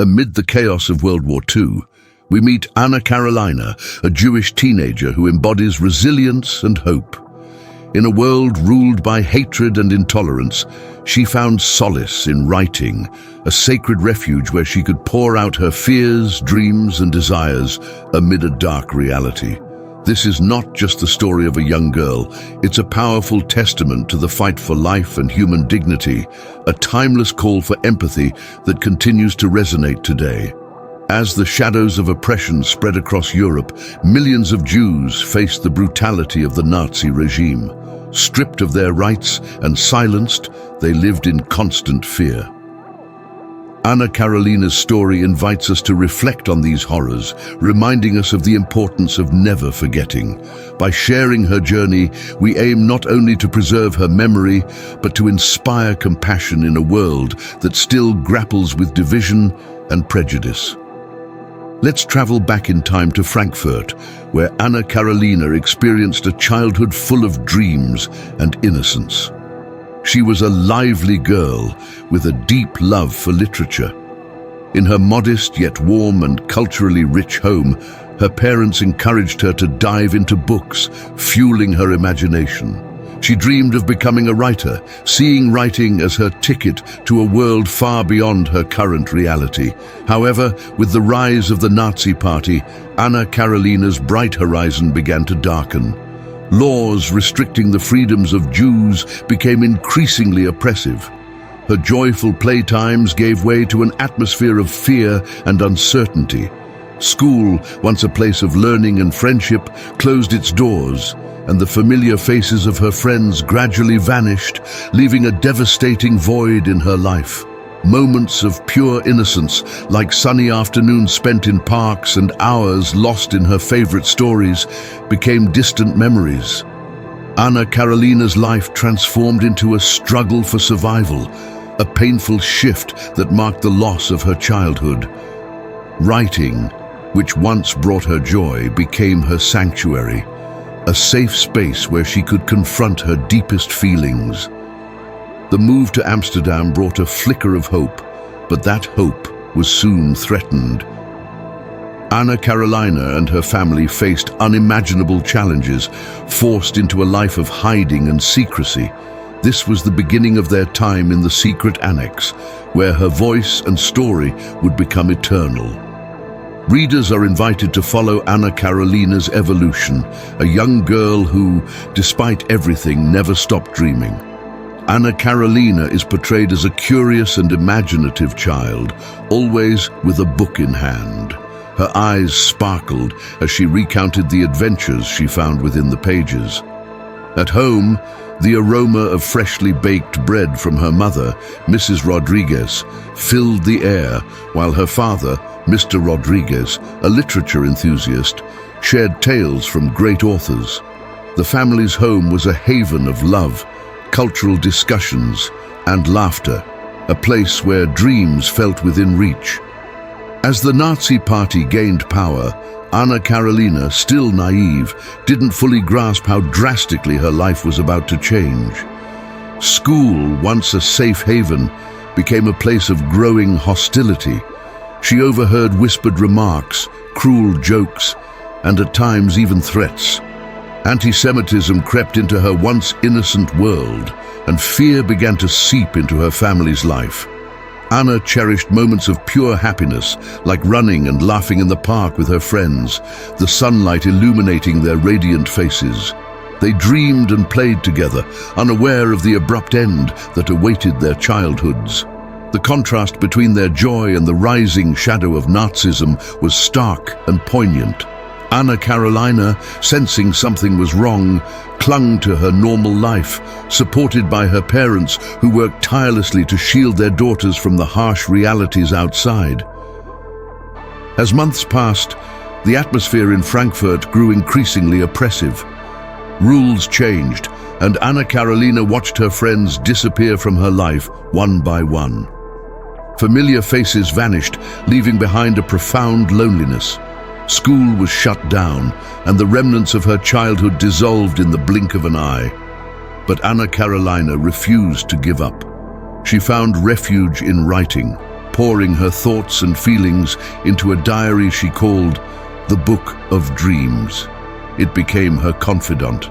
Amid the chaos of World War II, we meet Anna Karolina, a Jewish teenager who embodies resilience and hope. In a world ruled by hatred and intolerance, she found solace in writing, a sacred refuge where she could pour out her fears, dreams, and desires amid a dark reality. This is not just the story of a young girl, it's a powerful testament to the fight for life and human dignity, a timeless call for empathy that continues to resonate today. As the shadows of oppression spread across Europe, millions of Jews faced the brutality of the Nazi regime. Stripped of their rights and silenced, they lived in constant fear. Anna Karolina's story invites us to reflect on these horrors, reminding us of the importance of never forgetting. By sharing her journey, we aim not only to preserve her memory, but to inspire compassion in a world that still grapples with division and prejudice. Let's travel back in time to Frankfurt, where Anna Karolina experienced a childhood full of dreams and innocence. She was a lively girl with a deep love for literature. In her modest yet warm and culturally rich home, her parents encouraged her to dive into books, fueling her imagination. She dreamed of becoming a writer, seeing writing as her ticket to a world far beyond her current reality. However, with the rise of the Nazi Party, Anna Karolina's bright horizon began to darken. Laws restricting the freedoms of Jews became increasingly oppressive. Her joyful playtimes gave way to an atmosphere of fear and uncertainty. School, once a place of learning and friendship, closed its doors, and the familiar faces of her friends gradually vanished, leaving a devastating void in her life. Moments of pure innocence, like sunny afternoons spent in parks and hours lost in her favorite stories, became distant memories. Anna Karolina's life transformed into a struggle for survival, a painful shift that marked the loss of her childhood. Writing, which once brought her joy, became her sanctuary, a safe space where she could confront her deepest feelings. The move to Amsterdam brought a flicker of hope, but that hope was soon threatened. Anna Karolina and her family faced unimaginable challenges, forced into a life of hiding and secrecy. This was the beginning of their time in the secret annex, where her voice and story would become eternal. Readers are invited to follow Anna Karolina's evolution, a young girl who, despite everything, never stopped dreaming. Anna Karolina is portrayed as a curious and imaginative child, always with a book in hand. Her eyes sparkled as she recounted the adventures she found within the pages. At home, the aroma of freshly baked bread from her mother, Mrs. Rodriguez, filled the air, while her father, Mr. Rodriguez, a literature enthusiast, shared tales from great authors. The family's home was a haven of love, cultural discussions, and laughter, a place where dreams felt within reach. As the Nazi Party gained power, Anna Karolina, still naive, didn't fully grasp how drastically her life was about to change. School, once a safe haven, became a place of growing hostility. She overheard whispered remarks, cruel jokes, and at times even threats. Anti-Semitism crept into her once innocent world, and fear began to seep into her family's life. Anna cherished moments of pure happiness, like running and laughing in the park with her friends, the sunlight illuminating their radiant faces. They dreamed and played together, unaware of the abrupt end that awaited their childhoods. The contrast between their joy and the rising shadow of Nazism was stark and poignant. Anna Karolina, sensing something was wrong, clung to her normal life, supported by her parents who worked tirelessly to shield their daughters from the harsh realities outside. As months passed, the atmosphere in Frankfurt grew increasingly oppressive. Rules changed, and Anna Karolina watched her friends disappear from her life one by one. Familiar faces vanished, leaving behind a profound loneliness. School was shut down, and the remnants of her childhood dissolved in the blink of an eye. But Anna Karolina refused to give up. She found refuge in writing, pouring her thoughts and feelings into a diary she called the Book of Dreams. It became her confidant,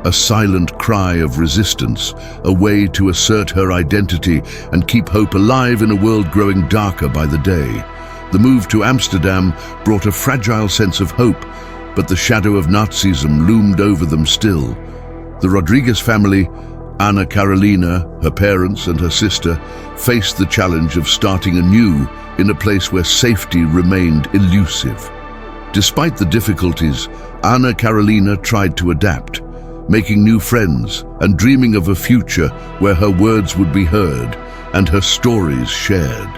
a silent cry of resistance, a way to assert her identity and keep hope alive in a world growing darker by the day. The move to Amsterdam brought a fragile sense of hope, but the shadow of Nazism loomed over them still. The Rodriguez family, Anna Carolina, her parents and her sister, faced the challenge of starting anew in a place where safety remained elusive. Despite the difficulties, Anna Carolina tried to adapt, making new friends and dreaming of a future where her words would be heard and her stories shared.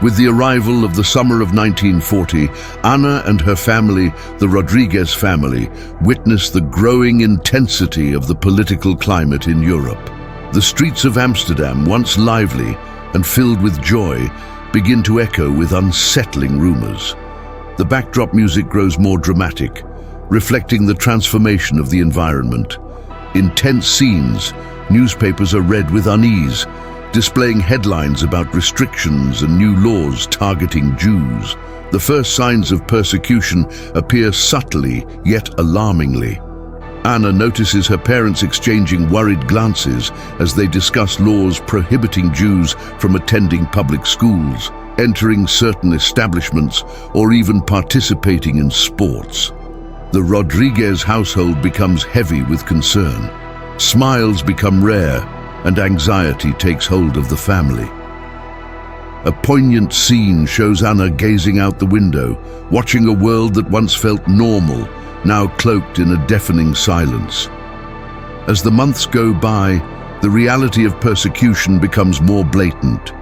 With the arrival of the summer of 1940, Anna and her family, the Rodriguez family, witnessed the growing intensity of the political climate in Europe. The streets of Amsterdam, once lively and filled with joy, begin to echo with unsettling rumors. The backdrop music grows more dramatic, reflecting the transformation of the environment. In tense scenes, newspapers are read with unease, displaying headlines about restrictions and new laws targeting Jews. The first signs of persecution appear subtly yet alarmingly. Anna notices her parents exchanging worried glances as they discuss laws prohibiting Jews from attending public schools, entering certain establishments, or even participating in sports. The Rodriguez household becomes heavy with concern. Smiles become rare, and anxiety takes hold of the family. A poignant scene shows Anna gazing out the window, watching a world that once felt normal, now cloaked in a deafening silence. As the months go by, the reality of persecution becomes more blatant.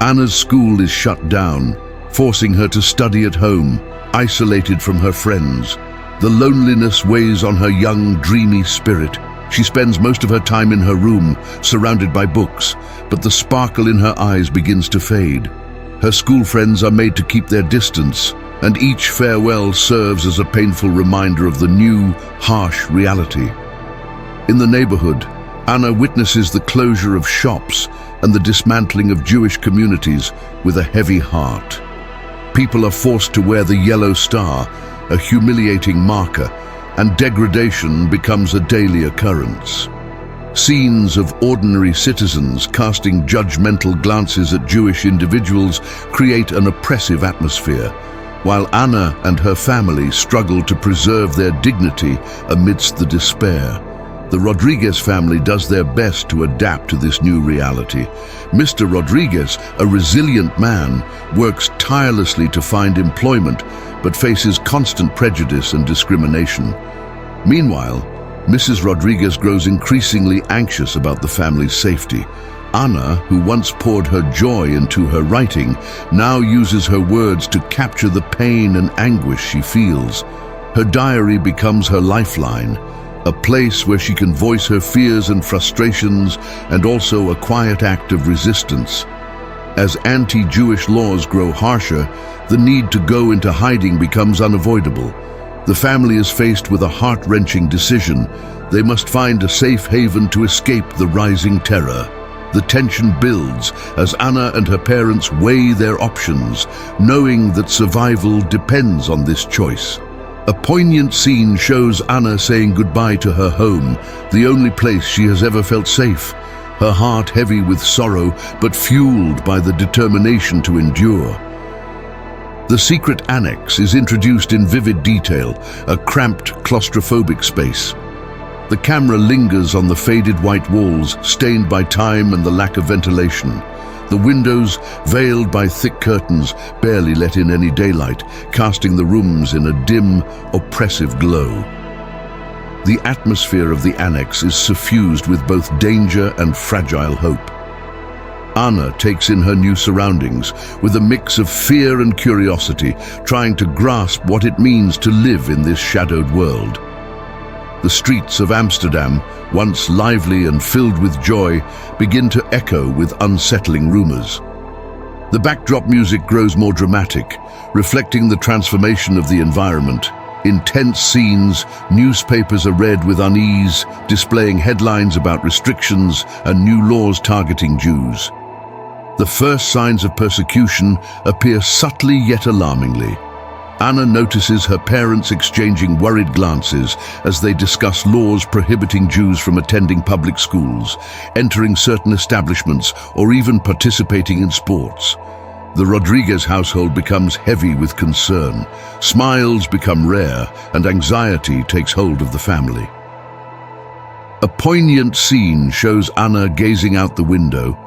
Anna's school is shut down, forcing her to study at home, isolated from her friends. The loneliness weighs on her young, dreamy spirit. She spends most of her time in her room, surrounded by books, but the sparkle in her eyes begins to fade. Her school friends are made to keep their distance, and each farewell serves as a painful reminder of the new, harsh reality. In the neighborhood, Anna witnesses the closure of shops and the dismantling of Jewish communities with a heavy heart. People are forced to wear the yellow star, a humiliating marker, and degradation becomes a daily occurrence. Scenes of ordinary citizens casting judgmental glances at Jewish individuals create an oppressive atmosphere, while Anna and her family struggle to preserve their dignity amidst the despair. The Rodriguez family does their best to adapt to this new reality. Mr. Rodriguez, a resilient man, works tirelessly to find employment, but faces constant prejudice and discrimination. Meanwhile, Mrs. Rodriguez grows increasingly anxious about the family's safety. Anna, who once poured her joy into her writing, now uses her words to capture the pain and anguish she feels. Her diary becomes her lifeline, a place where she can voice her fears and frustrations, and also a quiet act of resistance. As anti-Jewish laws grow harsher, the need to go into hiding becomes unavoidable. The family is faced with a heart-wrenching decision. They must find a safe haven to escape the rising terror. The tension builds as Anna and her parents weigh their options, knowing that survival depends on this choice. A poignant scene shows Anna saying goodbye to her home, the only place she has ever felt safe, her heart heavy with sorrow but fueled by the determination to endure. The secret annex is introduced in vivid detail, a cramped, claustrophobic space. The camera lingers on the faded white walls, stained by time and the lack of ventilation. The windows, veiled by thick curtains, barely let in any daylight, casting the rooms in a dim, oppressive glow. The atmosphere of the annex is suffused with both danger and fragile hope. Anna takes in her new surroundings with a mix of fear and curiosity, trying to grasp what it means to live in this shadowed world. The streets of Amsterdam, once lively and filled with joy, begin to echo with unsettling rumors. The backdrop music grows more dramatic, reflecting the transformation of the environment. In tense scenes, newspapers are read with unease, displaying headlines about restrictions and new laws targeting Jews. The first signs of persecution appear subtly yet alarmingly. Anna notices her parents exchanging worried glances as they discuss laws prohibiting Jews from attending public schools, entering certain establishments, or even participating in sports. The Rodriguez household becomes heavy with concern. Smiles become rare, and anxiety takes hold of the family. A poignant scene shows Anna gazing out the window,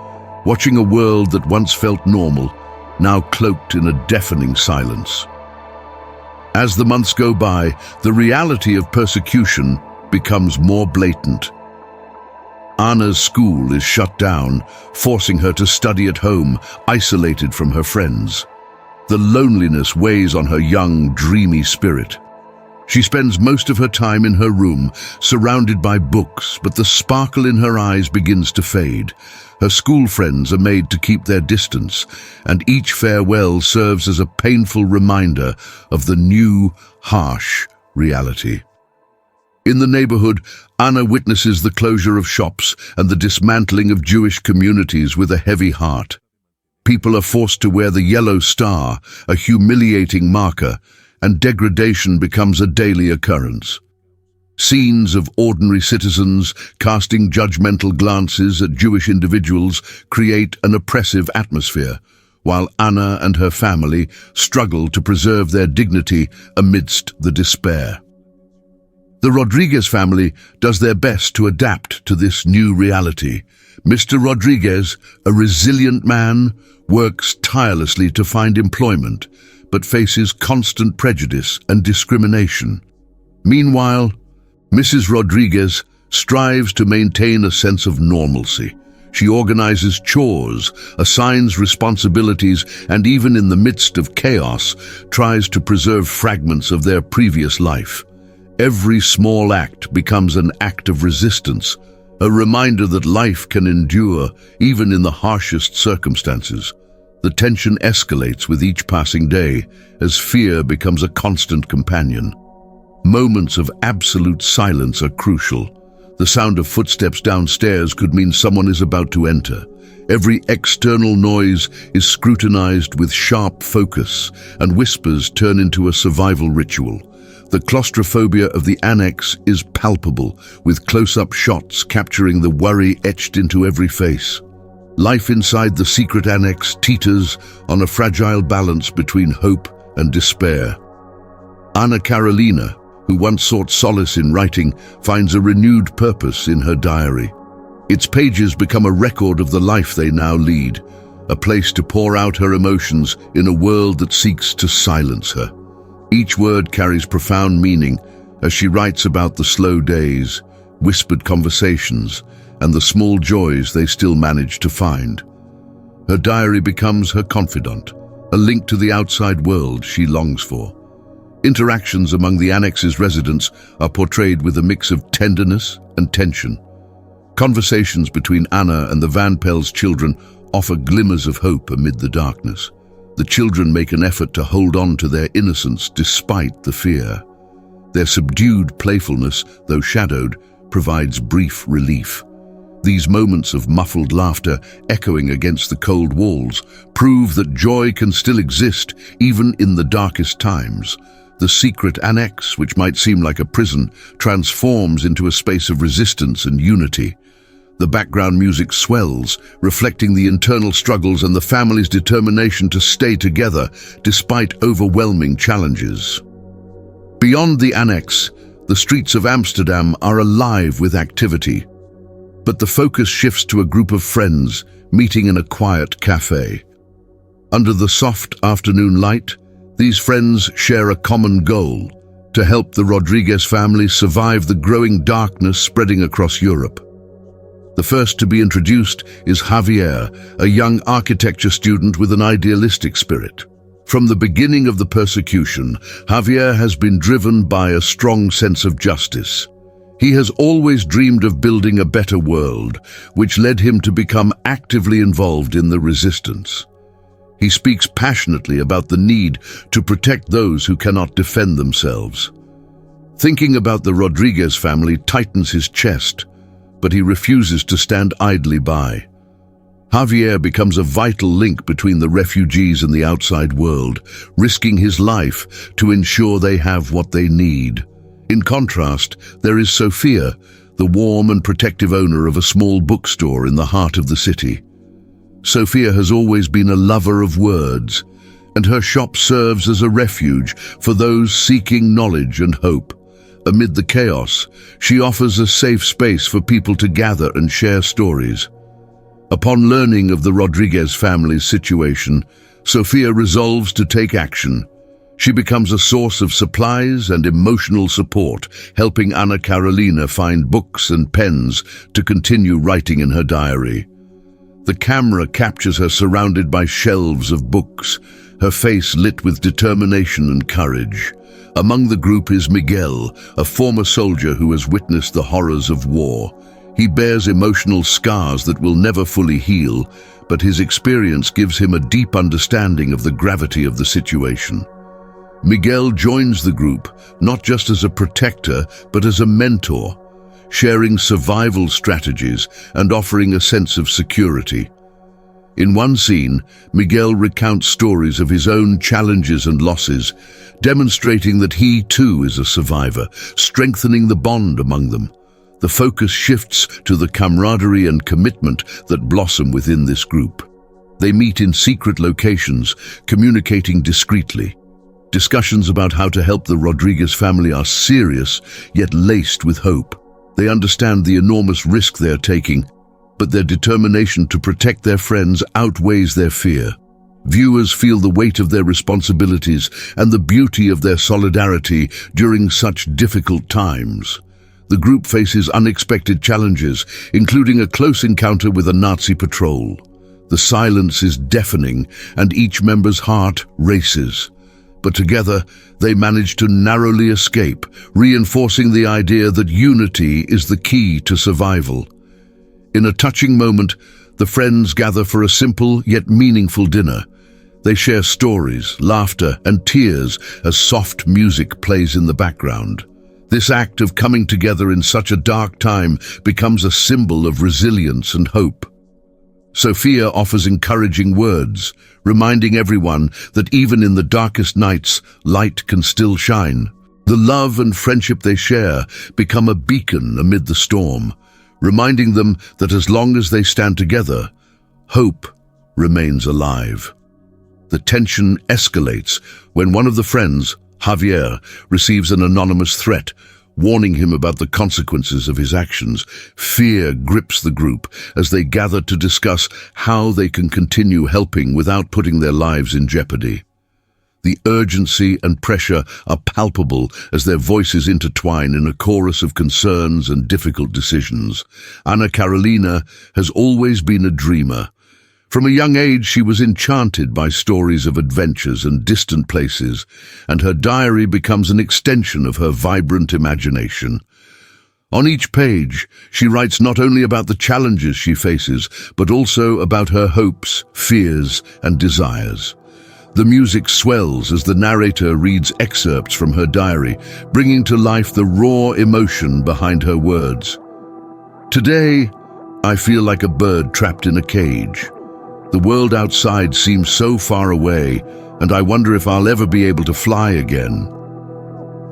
watching a world that once felt normal, now cloaked in a deafening silence. As the months go by, the reality of persecution becomes more blatant. Anna's school is shut down, forcing her to study at home, isolated from her friends. The loneliness weighs on her young, dreamy spirit. She spends most of her time in her room, surrounded by books, but the sparkle in her eyes begins to fade. Her school friends are made to keep their distance, and each farewell serves as a painful reminder of the new, harsh reality. In the neighborhood, Anna witnesses the closure of shops and the dismantling of Jewish communities with a heavy heart. People are forced to wear the yellow star, a humiliating marker, and degradation becomes a daily occurrence. Scenes of ordinary citizens casting judgmental glances at Jewish individuals create an oppressive atmosphere, while Anna and her family struggle to preserve their dignity amidst the despair. The Rodriguez family does their best to adapt to this new reality. Mr. Rodriguez, a resilient man, works tirelessly to find employment, but faces constant prejudice and discrimination. Meanwhile, Mrs. Rodriguez strives to maintain a sense of normalcy. She organizes chores, assigns responsibilities, and even in the midst of chaos, tries to preserve fragments of their previous life. Every small act becomes an act of resistance, a reminder that life can endure even in the harshest circumstances. The tension escalates with each passing day as fear becomes a constant companion. Moments of absolute silence are crucial. The sound of footsteps downstairs could mean someone is about to enter. Every external noise is scrutinized with sharp focus, and whispers turn into a survival ritual. The claustrophobia of the annex is palpable, with close-up shots capturing the worry etched into every face. Life inside the secret annex teeters on a fragile balance between hope and despair. Anna Carolina, who once sought solace in writing, finds a renewed purpose in her diary. Its pages become a record of the life they now lead, a place to pour out her emotions in a world that seeks to silence her. Each word carries profound meaning as she writes about the slow days, whispered conversations, and the small joys they still manage to find. Her diary becomes her confidant, a link to the outside world she longs for. Interactions among the annex's residents are portrayed with a mix of tenderness and tension. Conversations between Anna and the Van Pel's children offer glimmers of hope amid the darkness. The children make an effort to hold on to their innocence despite the fear. Their subdued playfulness, though shadowed, provides brief relief. These moments of muffled laughter echoing against the cold walls prove that joy can still exist even in the darkest times. The secret annex, which might seem like a prison, transforms into a space of resistance and unity. The background music swells, reflecting the internal struggles and the family's determination to stay together despite overwhelming challenges. Beyond the annex, the streets of Amsterdam are alive with activity. But the focus shifts to a group of friends meeting in a quiet cafe. Under the soft afternoon light, these friends share a common goal: to help the Rodriguez family survive the growing darkness spreading across Europe. The first to be introduced is Javier, a young architecture student with an idealistic spirit. From the beginning of the persecution, Javier has been driven by a strong sense of justice. He has always dreamed of building a better world, which led him to become actively involved in the resistance. He speaks passionately about the need to protect those who cannot defend themselves. Thinking about the Rodriguez family tightens his chest, but he refuses to stand idly by. Javier becomes a vital link between the refugees and the outside world, risking his life to ensure they have what they need. In contrast, there is Sofia, the warm and protective owner of a small bookstore in the heart of the city. Sofia has always been a lover of words, and her shop serves as a refuge for those seeking knowledge and hope. Amid the chaos, she offers a safe space for people to gather and share stories. Upon learning of the Rodriguez family's situation, Sofia resolves to take action. She becomes a source of supplies and emotional support, helping Ana Carolina find books and pens to continue writing in her diary. The camera captures her surrounded by shelves of books, her face lit with determination and courage. Among the group is Miguel, a former soldier who has witnessed the horrors of war. He bears emotional scars that will never fully heal, but his experience gives him a deep understanding of the gravity of the situation. Miguel joins the group, not just as a protector, but as a mentor, sharing survival strategies and offering a sense of security. In one scene, Miguel recounts stories of his own challenges and losses, demonstrating that he too is a survivor, strengthening the bond among them. The focus shifts to the camaraderie and commitment that blossom within this group. They meet in secret locations, communicating discreetly. Discussions about how to help the Rodriguez family are serious, yet laced with hope. They understand the enormous risk they are taking, but their determination to protect their friends outweighs their fear. Viewers feel the weight of their responsibilities and the beauty of their solidarity during such difficult times. The group faces unexpected challenges, including a close encounter with a Nazi patrol. The silence is deafening, and each member's heart races. But together, they manage to narrowly escape, reinforcing the idea that unity is the key to survival. In a touching moment, the friends gather for a simple yet meaningful dinner. They share stories, laughter, and tears as soft music plays in the background. This act of coming together in such a dark time becomes a symbol of resilience and hope. Sofia offers encouraging words, reminding everyone that even in the darkest nights, light can still shine. The love and friendship they share become a beacon amid the storm, reminding them that as long as they stand together, hope remains alive. The tension escalates when one of the friends, Javier, receives an anonymous threat, warning him about the consequences of his actions. Fear grips the group as they gather to discuss how they can continue helping without putting their lives in jeopardy. The urgency and pressure are palpable as their voices intertwine in a chorus of concerns and difficult decisions. Ana Carolina has always been a dreamer. From a young age, she was enchanted by stories of adventures and distant places, and her diary becomes an extension of her vibrant imagination. On each page, she writes not only about the challenges she faces, but also about her hopes, fears, and desires. The music swells as the narrator reads excerpts from her diary, bringing to life the raw emotion behind her words. Today, I feel like a bird trapped in a cage. The world outside seems so far away, and I wonder if I'll ever be able to fly again.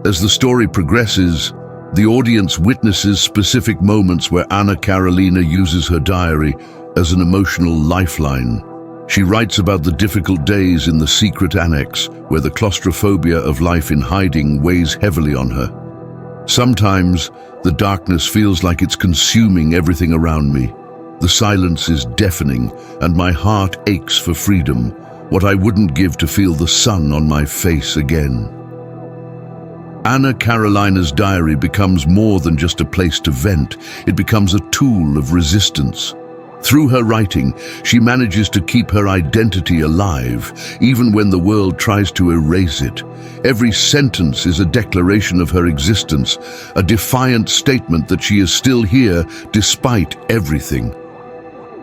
As the story progresses, the audience witnesses specific moments where Ana Carolina uses her diary as an emotional lifeline. She writes about the difficult days in the secret annex, where the claustrophobia of life in hiding weighs heavily on her. Sometimes, the darkness feels like it's consuming everything around me. The silence is deafening, and my heart aches for freedom, what I wouldn't give to feel the sun on my face again. Ana Carolina's diary becomes more than just a place to vent. It becomes a tool of resistance. Through her writing, she manages to keep her identity alive, even when the world tries to erase it. Every sentence is a declaration of her existence, a defiant statement that she is still here despite everything.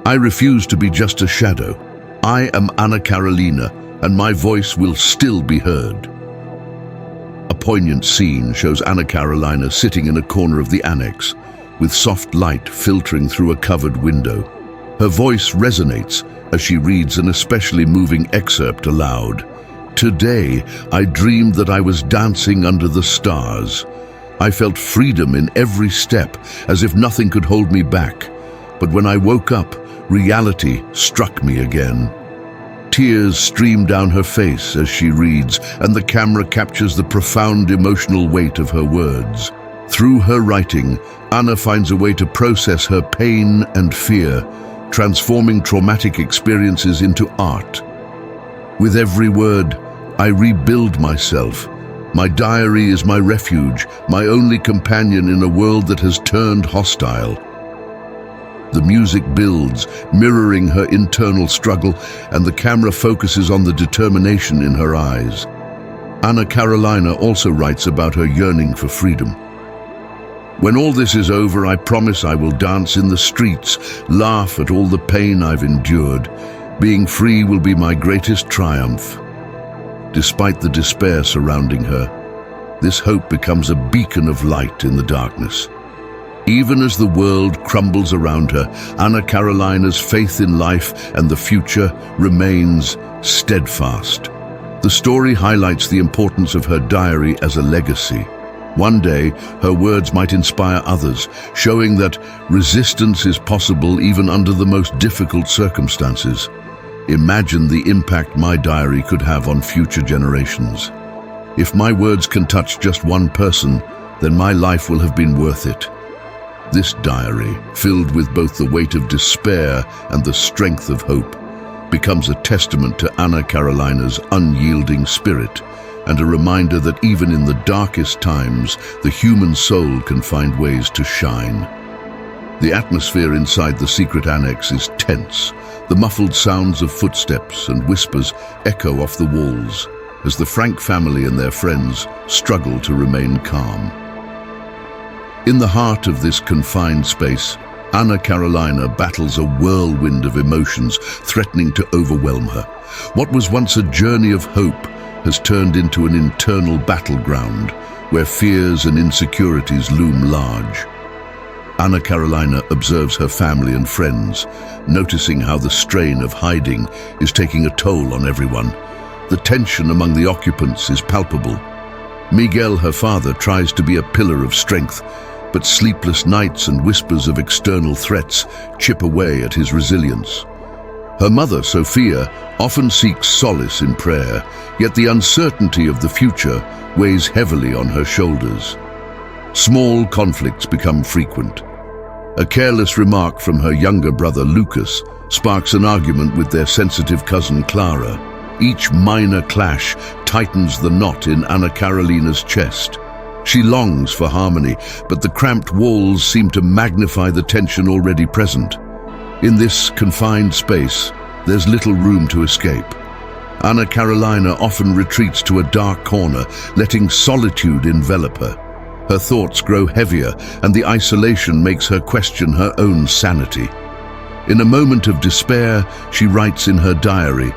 I refuse to be just a shadow. I am Ana Carolina, and my voice will still be heard. A poignant scene shows Ana Carolina sitting in a corner of the annex, with soft light filtering through a covered window. Her voice resonates as she reads an especially moving excerpt aloud. "Today, I dreamed that I was dancing under the stars. I felt freedom in every step, as if nothing could hold me back. But when I woke up, reality struck me again." Tears stream down her face as she reads, and the camera captures the profound emotional weight of her words. Through her writing, Anna finds a way to process her pain and fear, transforming traumatic experiences into art. With every word, I rebuild myself. My diary is my refuge, my only companion in a world that has turned hostile. The music builds, mirroring her internal struggle, and the camera focuses on the determination in her eyes. Anna Carolina also writes about her yearning for freedom. "When all this is over, I promise I will dance in the streets, laugh at all the pain I've endured. Being free will be my greatest triumph." Despite the despair surrounding her, this hope becomes a beacon of light in the darkness. Even as the world crumbles around her, Anna Carolina's faith in life and the future remains steadfast. The story highlights the importance of her diary as a legacy. One day, her words might inspire others, showing that resistance is possible even under the most difficult circumstances. Imagine the impact my diary could have on future generations. If my words can touch just one person, then my life will have been worth it. This diary, filled with both the weight of despair and the strength of hope, becomes a testament to Anna Carolina's unyielding spirit and a reminder that even in the darkest times, the human soul can find ways to shine. The atmosphere inside the secret annex is tense. The muffled sounds of footsteps and whispers echo off the walls as the Frank family and their friends struggle to remain calm. In the heart of this confined space, Anna Carolina battles a whirlwind of emotions threatening to overwhelm her. What was once a journey of hope has turned into an internal battleground where fears and insecurities loom large. Anna Carolina observes her family and friends, noticing how the strain of hiding is taking a toll on everyone. The tension among the occupants is palpable. Miguel, her father, tries to be a pillar of strength, but sleepless nights and whispers of external threats chip away at his resilience. Her mother, Sophia, often seeks solace in prayer, yet the uncertainty of the future weighs heavily on her shoulders. Small conflicts become frequent. A careless remark from her younger brother Lucas sparks an argument with their sensitive cousin Clara. Each minor clash tightens the knot in Anna Carolina's chest. She longs for harmony, but the cramped walls seem to magnify the tension already present. In this confined space, there's little room to escape. Anna Carolina often retreats to a dark corner, letting solitude envelop her. Her thoughts grow heavier, and the isolation makes her question her own sanity. In a moment of despair, she writes in her diary,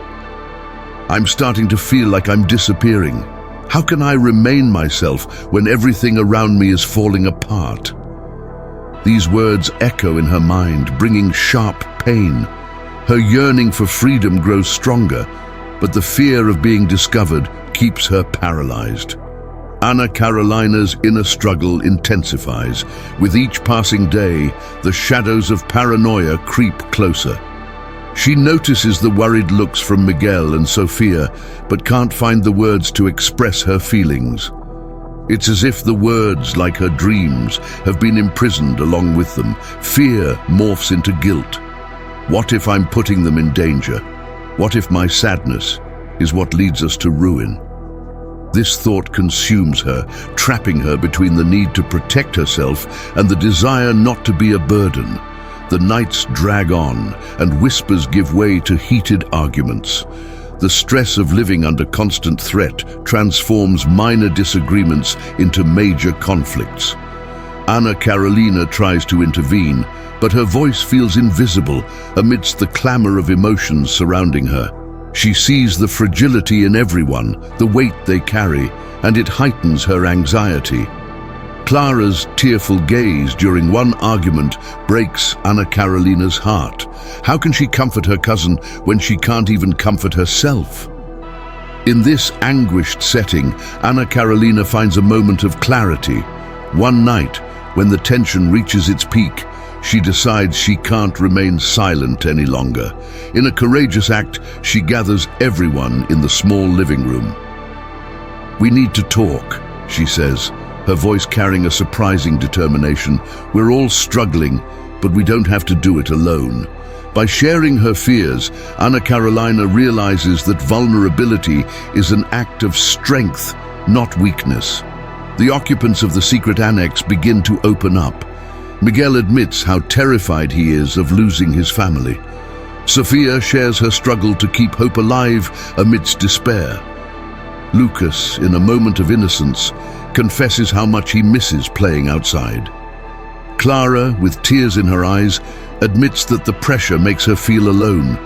"I'm starting to feel like I'm disappearing. How can I remain myself when everything around me is falling apart?" These words echo in her mind, bringing sharp pain. Her yearning for freedom grows stronger, but the fear of being discovered keeps her paralyzed. Anna Carolina's inner struggle intensifies. With each passing day, the shadows of paranoia creep closer. She notices the worried looks from Miguel and Sophia, but can't find the words to express her feelings. It's as if the words, like her dreams, have been imprisoned along with them. Fear morphs into guilt. What if I'm putting them in danger? What if my sadness is what leads us to ruin? This thought consumes her, trapping her between the need to protect herself and the desire not to be a burden. The nights drag on, and whispers give way to heated arguments. The stress of living under constant threat transforms minor disagreements into major conflicts. Anna Carolina tries to intervene, but her voice feels invisible amidst the clamor of emotions surrounding her. She sees the fragility in everyone, the weight they carry, and it heightens her anxiety. Clara's tearful gaze during one argument breaks Anna Carolina's heart. How can she comfort her cousin when she can't even comfort herself? In this anguished setting, Anna Carolina finds a moment of clarity. One night, when the tension reaches its peak, she decides she can't remain silent any longer. In a courageous act, she gathers everyone in the small living room. "We need to talk," she says, her voice carrying a surprising determination. "We're all struggling, but we don't have to do it alone." By sharing her fears, Anna Carolina realizes that vulnerability is an act of strength, not weakness. The occupants of the secret annex begin to open up. Miguel admits how terrified he is of losing his family. Sophia shares her struggle to keep hope alive amidst despair. Lucas, in a moment of innocence, confesses how much he misses playing outside. Clara, with tears in her eyes, admits that the pressure makes her feel alone,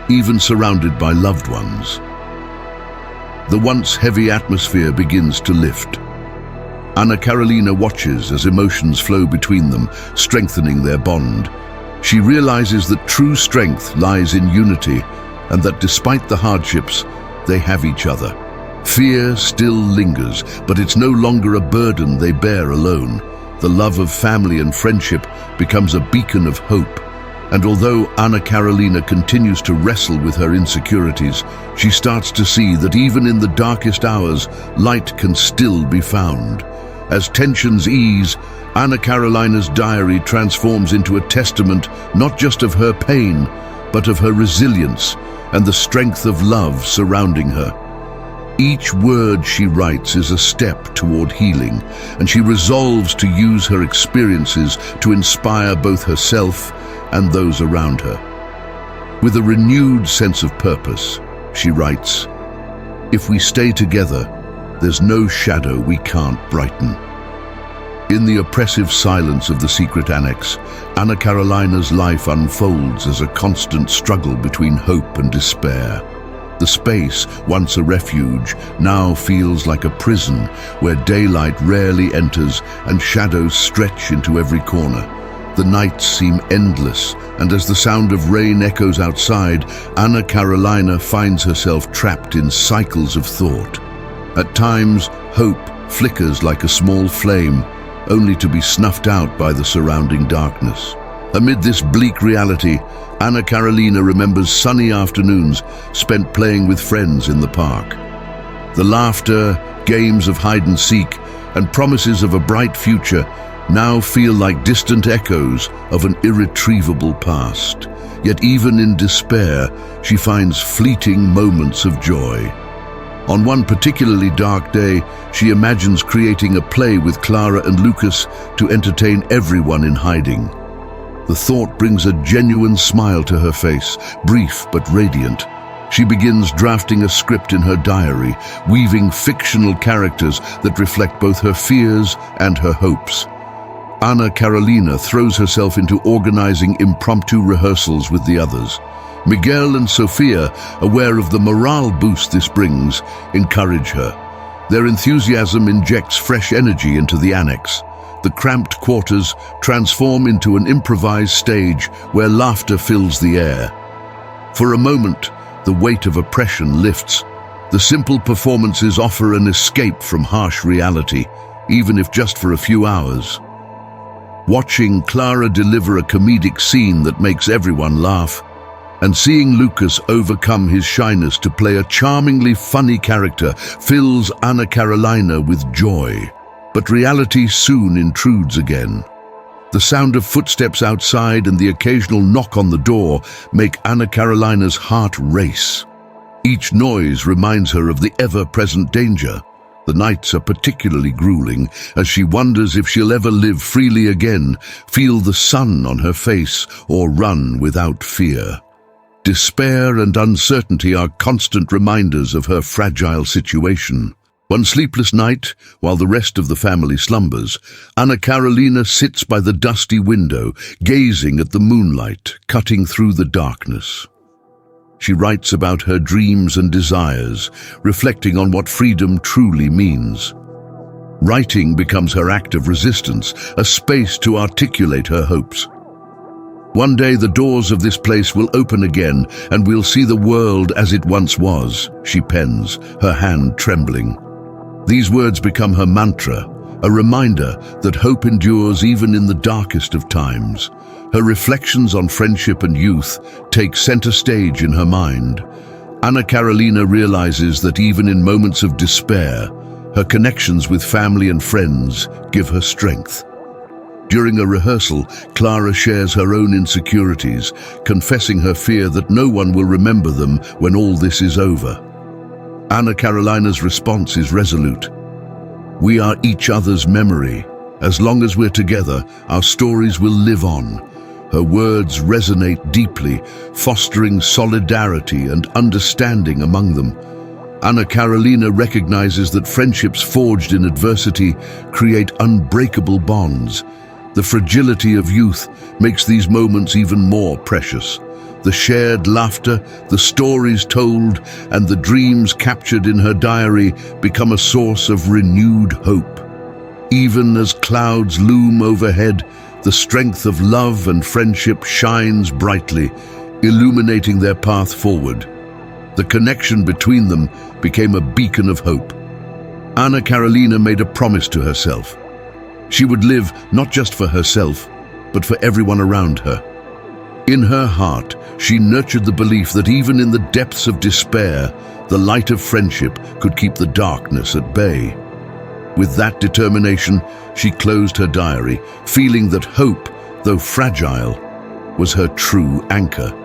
even surrounded by loved ones. The once heavy atmosphere begins to lift. Anna Carolina watches as emotions flow between them, strengthening their bond. She realizes that true strength lies in unity, and that despite the hardships, they have each other. Fear still lingers, but it's no longer a burden they bear alone. The love of family and friendship becomes a beacon of hope. And although Anna Carolina continues to wrestle with her insecurities, she starts to see that even in the darkest hours, light can still be found. As tensions ease, Anna Carolina's diary transforms into a testament not just of her pain, but of her resilience and the strength of love surrounding her. Each word she writes is a step toward healing, and she resolves to use her experiences to inspire both herself and those around her. With a renewed sense of purpose, she writes, "If we stay together, there's no shadow we can't brighten." In the oppressive silence of the secret annex, Anna Carolina's life unfolds as a constant struggle between hope and despair. The space, once a refuge, now feels like a prison where daylight rarely enters and shadows stretch into every corner. The nights seem endless, and as the sound of rain echoes outside, Anna Carolina finds herself trapped in cycles of thought. At times, hope flickers like a small flame, only to be snuffed out by the surrounding darkness. Amid this bleak reality, Anna Carolina remembers sunny afternoons spent playing with friends in the park. The laughter, games of hide and seek, and promises of a bright future now feel like distant echoes of an irretrievable past. Yet even in despair, she finds fleeting moments of joy. On one particularly dark day, she imagines creating a play with Clara and Lucas to entertain everyone in hiding. The thought brings a genuine smile to her face, brief but radiant. She begins drafting a script in her diary, weaving fictional characters that reflect both her fears and her hopes. Anna Carolina throws herself into organizing impromptu rehearsals with the others. Miguel and Sophia, aware of the morale boost this brings, encourage her. Their enthusiasm injects fresh energy into the annex. The cramped quarters transform into an improvised stage where laughter fills the air. For a moment, the weight of oppression lifts. The simple performances offer an escape from harsh reality, even if just for a few hours. Watching Clara deliver a comedic scene that makes everyone laugh, and seeing Lucas overcome his shyness to play a charmingly funny character fills Anna Carolina with joy. But reality soon intrudes again. The sound of footsteps outside and the occasional knock on the door make Anna Carolina's heart race. Each noise reminds her of the ever-present danger. The nights are particularly grueling as she wonders if she'll ever live freely again, feel the sun on her face, or run without fear. Despair and uncertainty are constant reminders of her fragile situation. One sleepless night, while the rest of the family slumbers, Anna Carolina sits by the dusty window, gazing at the moonlight cutting through the darkness. She writes about her dreams and desires, reflecting on what freedom truly means. Writing becomes her act of resistance, a space to articulate her hopes. One day the doors of this place will open again and we'll see the world as it once was, she pens, her hand trembling. These words become her mantra, a reminder that hope endures even in the darkest of times. Her reflections on friendship and youth take center stage in her mind. Anna Carolina realizes that even in moments of despair, her connections with family and friends give her strength. During a rehearsal, Clara shares her own insecurities, confessing her fear that no one will remember them when all this is over. Anna Carolina's response is resolute. We are each other's memory. As long as we're together, our stories will live on. Her words resonate deeply, fostering solidarity and understanding among them. Anna Carolina recognizes that friendships forged in adversity create unbreakable bonds. The fragility of youth makes these moments even more precious. The shared laughter, the stories told, and the dreams captured in her diary become a source of renewed hope. Even as clouds loom overhead, the strength of love and friendship shines brightly, illuminating their path forward. The connection between them became a beacon of hope. Anna Carolina made a promise to herself. She would live not just for herself, but for everyone around her. In her heart, she nurtured the belief that even in the depths of despair, the light of friendship could keep the darkness at bay. With that determination, she closed her diary, feeling that hope, though fragile, was her true anchor.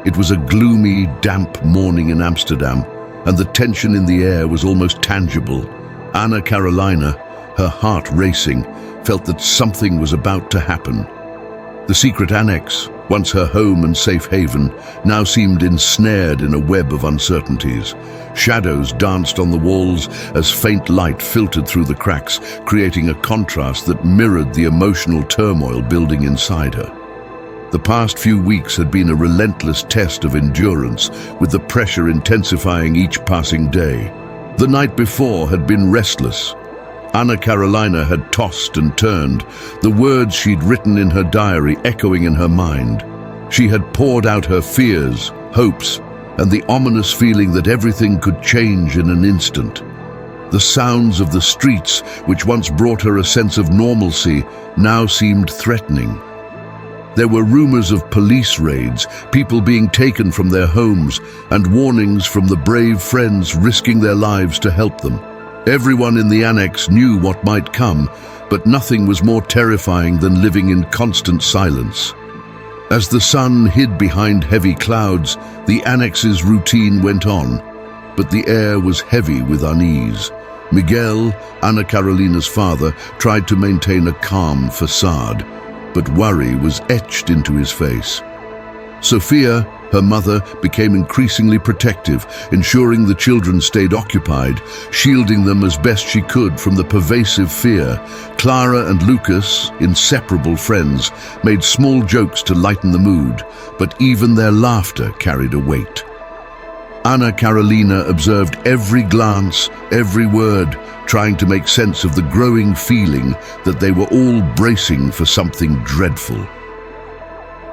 It was a gloomy, damp morning in Amsterdam, and the tension in the air was almost tangible. Anna Carolina, her heart racing, felt that something was about to happen. The secret annex, once her home and safe haven, now seemed ensnared in a web of uncertainties. Shadows danced on the walls as faint light filtered through the cracks, creating a contrast that mirrored the emotional turmoil building inside her. The past few weeks had been a relentless test of endurance, with the pressure intensifying each passing day. The night before had been restless. Anna Carolina had tossed and turned, the words she'd written in her diary echoing in her mind. She had poured out her fears, hopes, and the ominous feeling that everything could change in an instant. The sounds of the streets, which once brought her a sense of normalcy, now seemed threatening. There were rumors of police raids, people being taken from their homes, and warnings from the brave friends risking their lives to help them. Everyone in the annex knew what might come, but nothing was more terrifying than living in constant silence. As the sun hid behind heavy clouds, the annex's routine went on, but the air was heavy with unease. Miguel, Anna Carolina's father, tried to maintain a calm facade, but worry was etched into his face. Sofia, her mother, became increasingly protective, ensuring the children stayed occupied, shielding them as best she could from the pervasive fear. Clara and Lucas, inseparable friends, made small jokes to lighten the mood, but even their laughter carried a weight. Anna Carolina observed every glance, every word, trying to make sense of the growing feeling that they were all bracing for something dreadful.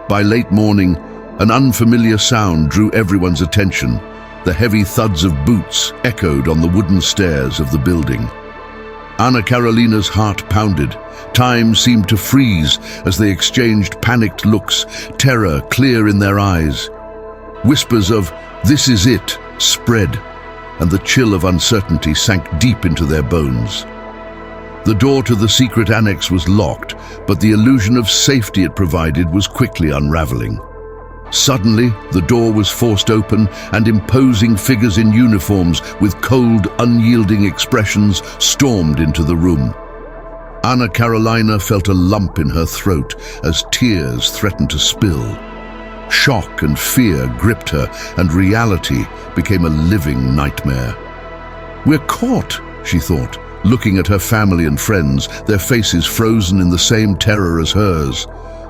By late morning, an unfamiliar sound drew everyone's attention. The heavy thuds of boots echoed on the wooden stairs of the building. Anna Carolina's heart pounded. Time seemed to freeze as they exchanged panicked looks, terror clear in their eyes. Whispers of, "This is it," spread, and the chill of uncertainty sank deep into their bones. The door to the secret annex was locked, but the illusion of safety it provided was quickly unraveling. Suddenly, the door was forced open, and imposing figures in uniforms with cold, unyielding expressions stormed into the room. Anna Carolina felt a lump in her throat as tears threatened to spill. Shock and fear gripped her, and reality became a living nightmare. "We're caught," she thought, looking at her family and friends, their faces frozen in the same terror as hers.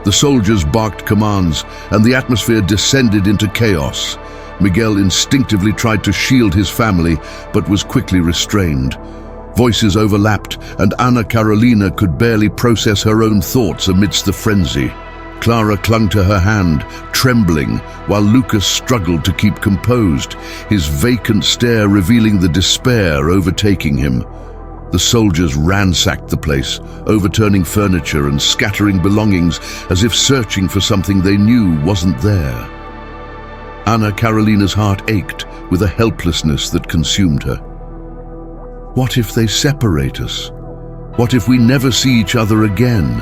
The soldiers barked commands, and the atmosphere descended into chaos. Miguel instinctively tried to shield his family, but was quickly restrained. Voices overlapped, and Anna Carolina could barely process her own thoughts amidst the frenzy. Clara clung to her hand, trembling, while Lucas struggled to keep composed, his vacant stare revealing the despair overtaking him. The soldiers ransacked the place, overturning furniture and scattering belongings as if searching for something they knew wasn't there. Anna Carolina's heart ached with a helplessness that consumed her. What if they separate us? What if we never see each other again?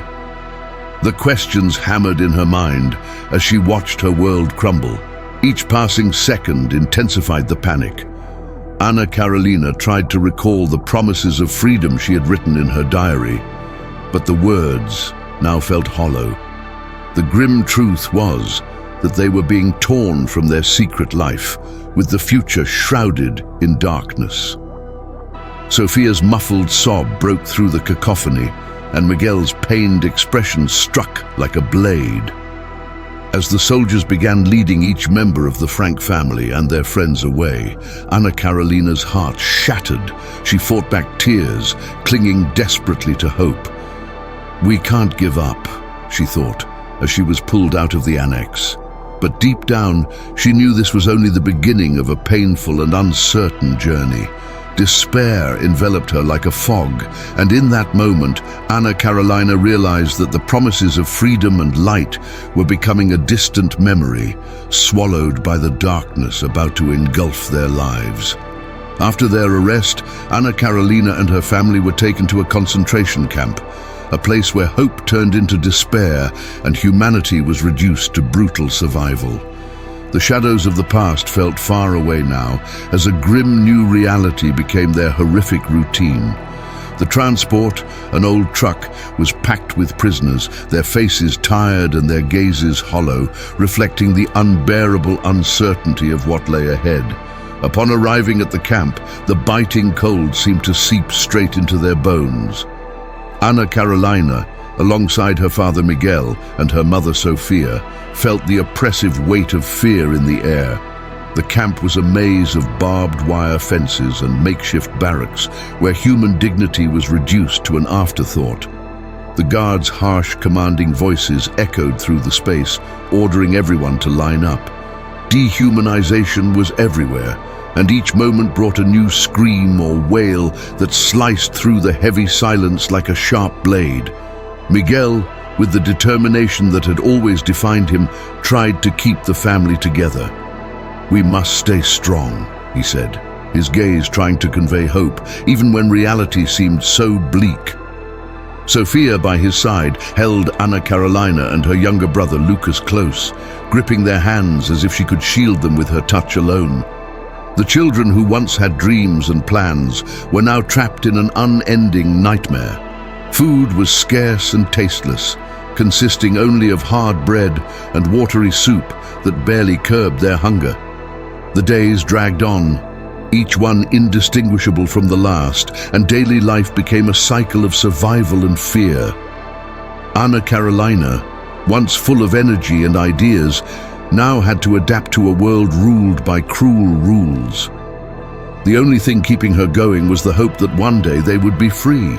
The questions hammered in her mind as she watched her world crumble. Each passing second intensified the panic. Anna Carolina tried to recall the promises of freedom she had written in her diary, but the words now felt hollow. The grim truth was that they were being torn from their secret life, with the future shrouded in darkness. Sophia's muffled sob broke through the cacophony, and Miguel's pained expression struck like a blade. As the soldiers began leading each member of the Frank family and their friends away, Anna Carolina's heart shattered. She fought back tears, clinging desperately to hope. "We can't give up," she thought, as she was pulled out of the annex. But deep down, she knew this was only the beginning of a painful and uncertain journey. Despair enveloped her like a fog, and in that moment, Anna Carolina realized that the promises of freedom and light were becoming a distant memory, swallowed by the darkness about to engulf their lives. After their arrest, Anna Carolina and her family were taken to a concentration camp, a place where hope turned into despair and humanity was reduced to brutal survival. The shadows of the past felt far away now, as a grim new reality became their horrific routine. The transport, an old truck, was packed with prisoners, their faces tired and their gazes hollow, reflecting the unbearable uncertainty of what lay ahead. Upon arriving at the camp, the biting cold seemed to seep straight into their bones. Anna Carolina, alongside her father Miguel and her mother Sophia, felt the oppressive weight of fear in the air. The camp was a maze of barbed wire fences and makeshift barracks where human dignity was reduced to an afterthought. The guards' harsh, commanding voices echoed through the space, ordering everyone to line up. Dehumanization was everywhere, and each moment brought a new scream or wail that sliced through the heavy silence like a sharp blade. Miguel, with the determination that had always defined him, tried to keep the family together. "We must stay strong," he said, his gaze trying to convey hope, even when reality seemed so bleak. Sophia, by his side, held Anna Carolina and her younger brother Lucas close, gripping their hands as if she could shield them with her touch alone. The children who once had dreams and plans were now trapped in an unending nightmare. Food was scarce and tasteless, consisting only of hard bread and watery soup that barely curbed their hunger. The days dragged on, each one indistinguishable from the last, and daily life became a cycle of survival and fear. Anna Carolina, once full of energy and ideas, now had to adapt to a world ruled by cruel rules. The only thing keeping her going was the hope that one day they would be free.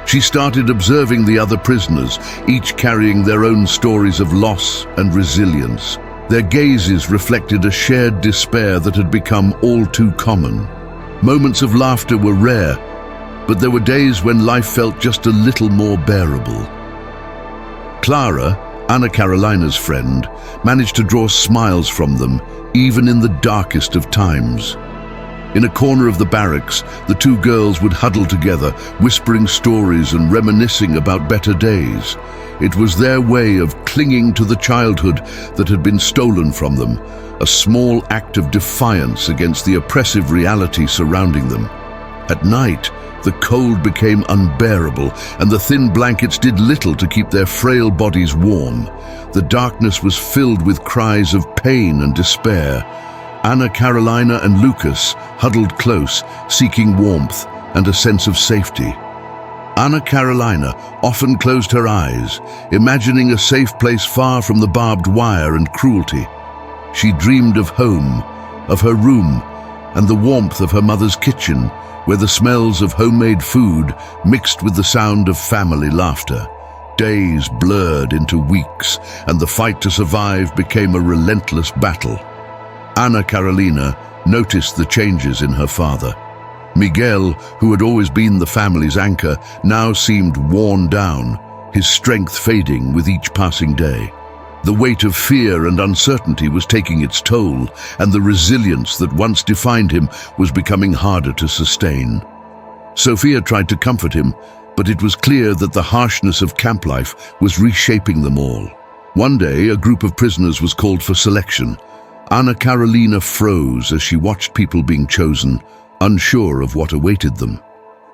She started observing the other prisoners, each carrying their own stories of loss and resilience. Their gazes reflected a shared despair that had become all too common. Moments of laughter were rare, but there were days when life felt just a little more bearable. Clara, Anna Carolina's friend, managed to draw smiles from them, even in the darkest of times. In a corner of the barracks, the two girls would huddle together, whispering stories and reminiscing about better days. It was their way of clinging to the childhood that had been stolen from them, a small act of defiance against the oppressive reality surrounding them. At night, the cold became unbearable, and the thin blankets did little to keep their frail bodies warm. The darkness was filled with cries of pain and despair. Anna Carolina and Lucas huddled close, seeking warmth and a sense of safety. Anna Carolina often closed her eyes, imagining a safe place far from the barbed wire and cruelty. She dreamed of home, of her room, and the warmth of her mother's kitchen, where the smells of homemade food mixed with the sound of family laughter. Days blurred into weeks, and the fight to survive became a relentless battle. Anna Carolina noticed the changes in her father. Miguel, who had always been the family's anchor, now seemed worn down, his strength fading with each passing day. The weight of fear and uncertainty was taking its toll, and the resilience that once defined him was becoming harder to sustain. Sophia tried to comfort him, but it was clear that the harshness of camp life was reshaping them all. One day, a group of prisoners was called for selection. Anna Carolina froze as she watched people being chosen, unsure of what awaited them.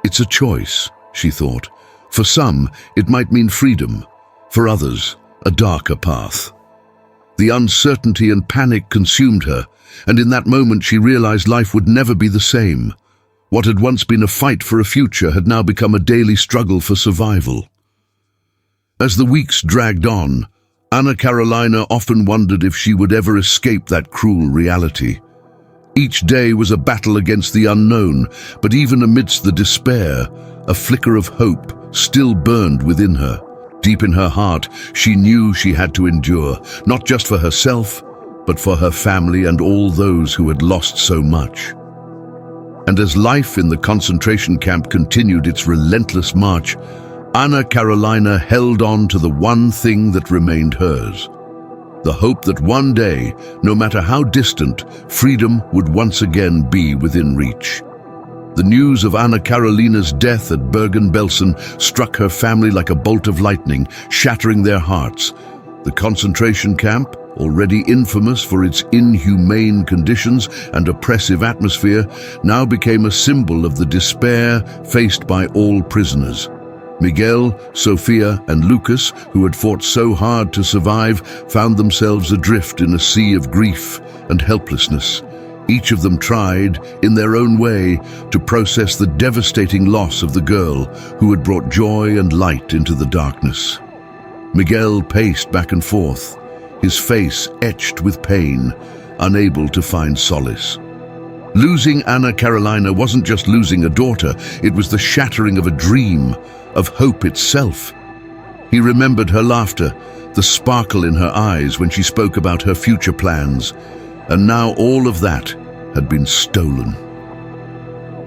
It's a choice, she thought. For some, it might mean freedom. For others, a darker path. The uncertainty and panic consumed her, and in that moment she realized life would never be the same. What had once been a fight for a future had now become a daily struggle for survival. As the weeks dragged on, Anna Carolina often wondered if she would ever escape that cruel reality. Each day was a battle against the unknown, but even amidst the despair, a flicker of hope still burned within her. Deep in her heart, she knew she had to endure, not just for herself, but for her family and all those who had lost so much. And as life in the concentration camp continued its relentless march, Anna Carolina held on to the one thing that remained hers. The hope that one day, no matter how distant, freedom would once again be within reach. The news of Anna Carolina's death at Bergen-Belsen struck her family like a bolt of lightning, shattering their hearts. The concentration camp, already infamous for its inhumane conditions and oppressive atmosphere, now became a symbol of the despair faced by all prisoners. Miguel, Sophia, and Lucas, who had fought so hard to survive, found themselves adrift in a sea of grief and helplessness. Each of them tried, in their own way, to process the devastating loss of the girl who had brought joy and light into the darkness. Miguel paced back and forth, his face etched with pain, unable to find solace. Losing Anna Carolina wasn't just losing a daughter, it was the shattering of a dream, of hope itself. He remembered her laughter, the sparkle in her eyes when she spoke about her future plans, and now all of that had been stolen.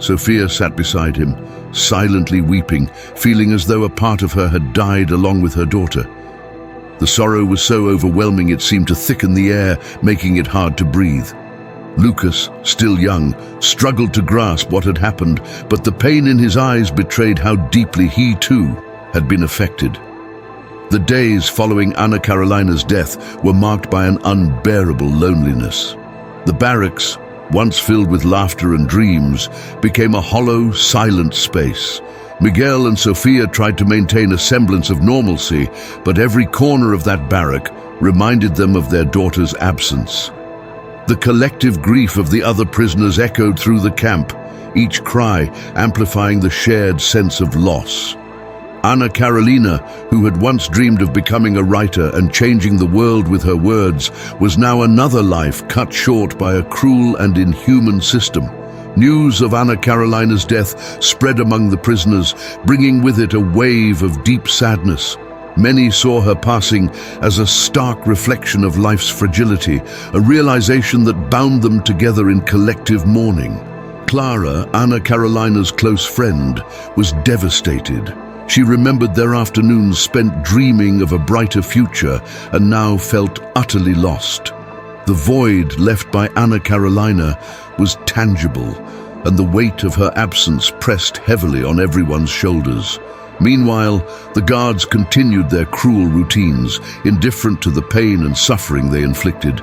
Sophia sat beside him, silently weeping, feeling as though a part of her had died along with her daughter. The sorrow was so overwhelming it seemed to thicken the air, making it hard to breathe. Lucas, still young, struggled to grasp what had happened, but the pain in his eyes betrayed how deeply he too had been affected. The days following Anna Carolina's death were marked by an unbearable loneliness. The barracks, once filled with laughter and dreams, became a hollow, silent space. Miguel and Sophia tried to maintain a semblance of normalcy, but every corner of that barrack reminded them of their daughter's absence. The collective grief of the other prisoners echoed through the camp, each cry amplifying the shared sense of loss. Anna Carolina, who had once dreamed of becoming a writer and changing the world with her words, was now another life cut short by a cruel and inhuman system. News of Anna Carolina's death spread among the prisoners, bringing with it a wave of deep sadness. Many saw her passing as a stark reflection of life's fragility, a realization that bound them together in collective mourning. Clara, Anna Carolina's close friend, was devastated. She remembered their afternoons spent dreaming of a brighter future and now felt utterly lost. The void left by Anna Carolina was tangible, and the weight of her absence pressed heavily on everyone's shoulders. Meanwhile, the guards continued their cruel routines, indifferent to the pain and suffering they inflicted.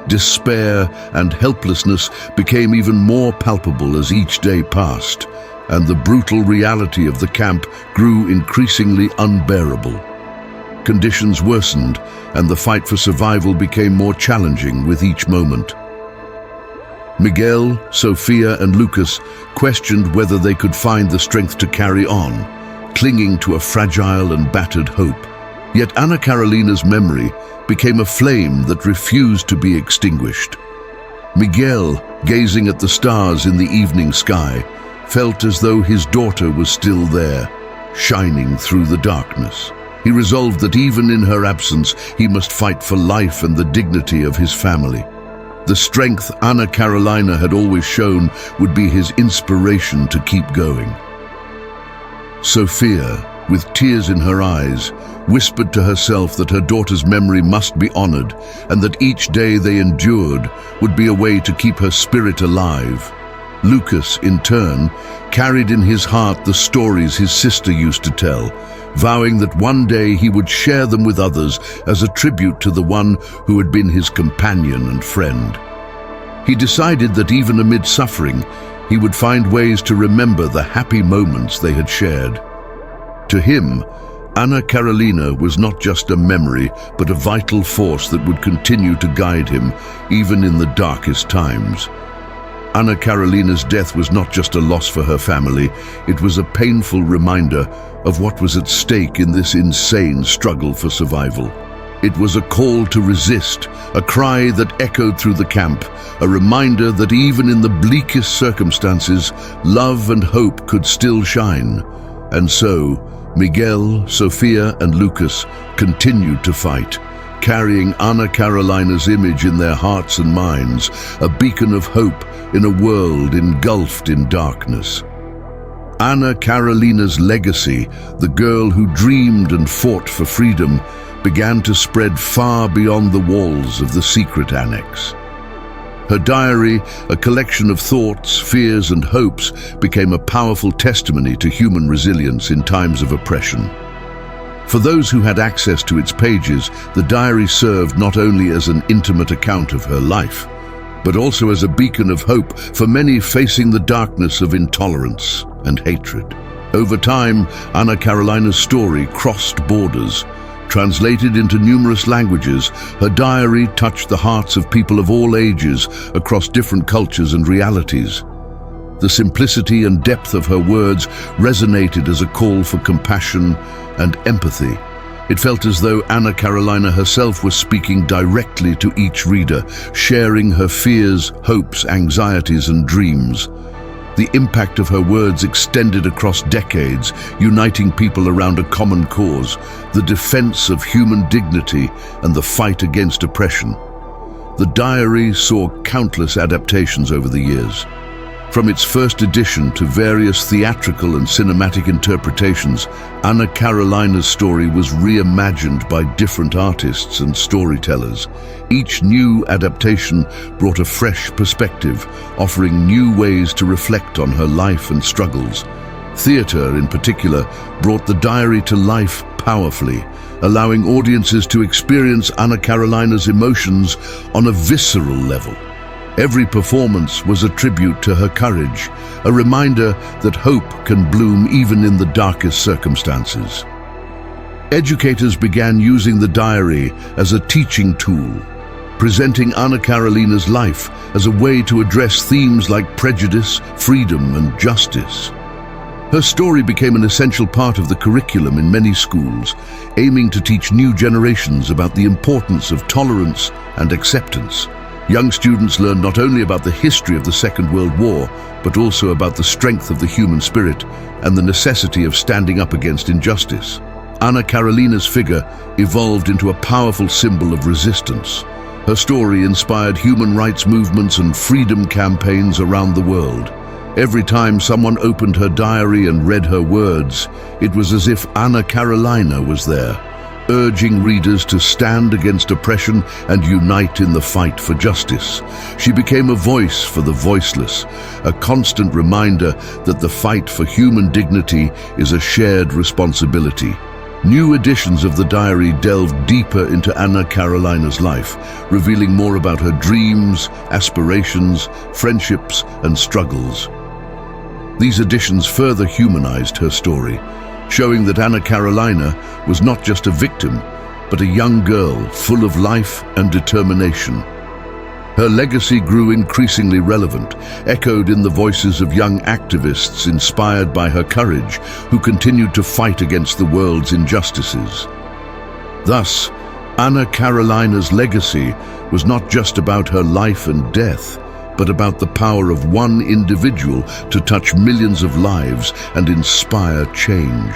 Despair and helplessness became even more palpable as each day passed, and the brutal reality of the camp grew increasingly unbearable. Conditions worsened, and the fight for survival became more challenging with each moment. Miguel, Sophia, and Lucas questioned whether they could find the strength to carry on, clinging to a fragile and battered hope. Yet Anna Carolina's memory became a flame that refused to be extinguished. Miguel, gazing at the stars in the evening sky, felt as though his daughter was still there, shining through the darkness. He resolved that even in her absence, he must fight for life and the dignity of his family. The strength Anna Carolina had always shown would be his inspiration to keep going. Sophia, with tears in her eyes, whispered to herself that her daughter's memory must be honored and that each day they endured would be a way to keep her spirit alive. Lucas, in turn, carried in his heart the stories his sister used to tell, vowing that one day he would share them with others as a tribute to the one who had been his companion and friend. He decided that even amid suffering, he would find ways to remember the happy moments they had shared. To him, Anna Carolina was not just a memory, but a vital force that would continue to guide him, even in the darkest times. Anna Carolina's death was not just a loss for her family, it was a painful reminder of what was at stake in this insane struggle for survival. It was a call to resist, a cry that echoed through the camp, a reminder that even in the bleakest circumstances, love and hope could still shine. And so, Miguel, Sophia, and Lucas continued to fight, carrying Anna Carolina's image in their hearts and minds, a beacon of hope in a world engulfed in darkness. Anna Carolina's legacy, the girl who dreamed and fought for freedom, began to spread far beyond the walls of the secret annex. Her diary, a collection of thoughts, fears, and hopes, became a powerful testimony to human resilience in times of oppression. For those who had access to its pages, the diary served not only as an intimate account of her life, but also as a beacon of hope for many facing the darkness of intolerance and hatred. Over time, Anna Carolina's story crossed borders. Translated into numerous languages, her diary touched the hearts of people of all ages across different cultures and realities. The simplicity and depth of her words resonated as a call for compassion and empathy. It felt as though Anna Carolina herself was speaking directly to each reader, sharing her fears, hopes, anxieties, and dreams. The impact of her words extended across decades, uniting people around a common cause, the defense of human dignity and the fight against oppression. The diary saw countless adaptations over the years. From its first edition to various theatrical and cinematic interpretations, Anna Carolina's story was reimagined by different artists and storytellers. Each new adaptation brought a fresh perspective, offering new ways to reflect on her life and struggles. Theatre, in particular, brought the diary to life powerfully, allowing audiences to experience Anna Carolina's emotions on a visceral level. Every performance was a tribute to her courage, a reminder that hope can bloom even in the darkest circumstances. Educators began using the diary as a teaching tool, presenting Anna Carolina's life as a way to address themes like prejudice, freedom, and justice. Her story became an essential part of the curriculum in many schools, aiming to teach new generations about the importance of tolerance and acceptance. Young students learned not only about the history of the Second World War, but also about the strength of the human spirit and the necessity of standing up against injustice. Anna Carolina's figure evolved into a powerful symbol of resistance. Her story inspired human rights movements and freedom campaigns around the world. Every time someone opened her diary and read her words, it was as if Anna Carolina was there, urging readers to stand against oppression and unite in the fight for justice. She became a voice for the voiceless, a constant reminder that the fight for human dignity is a shared responsibility. New editions of the diary delved deeper into Anna Carolina's life, revealing more about her dreams, aspirations, friendships, and struggles. These editions further humanized her story, showing that Anna Carolina was not just a victim, but a young girl full of life and determination. Her legacy grew increasingly relevant, echoed in the voices of young activists inspired by her courage, who continued to fight against the world's injustices. Thus, Anna Carolina's legacy was not just about her life and death, but about the power of one individual to touch millions of lives and inspire change.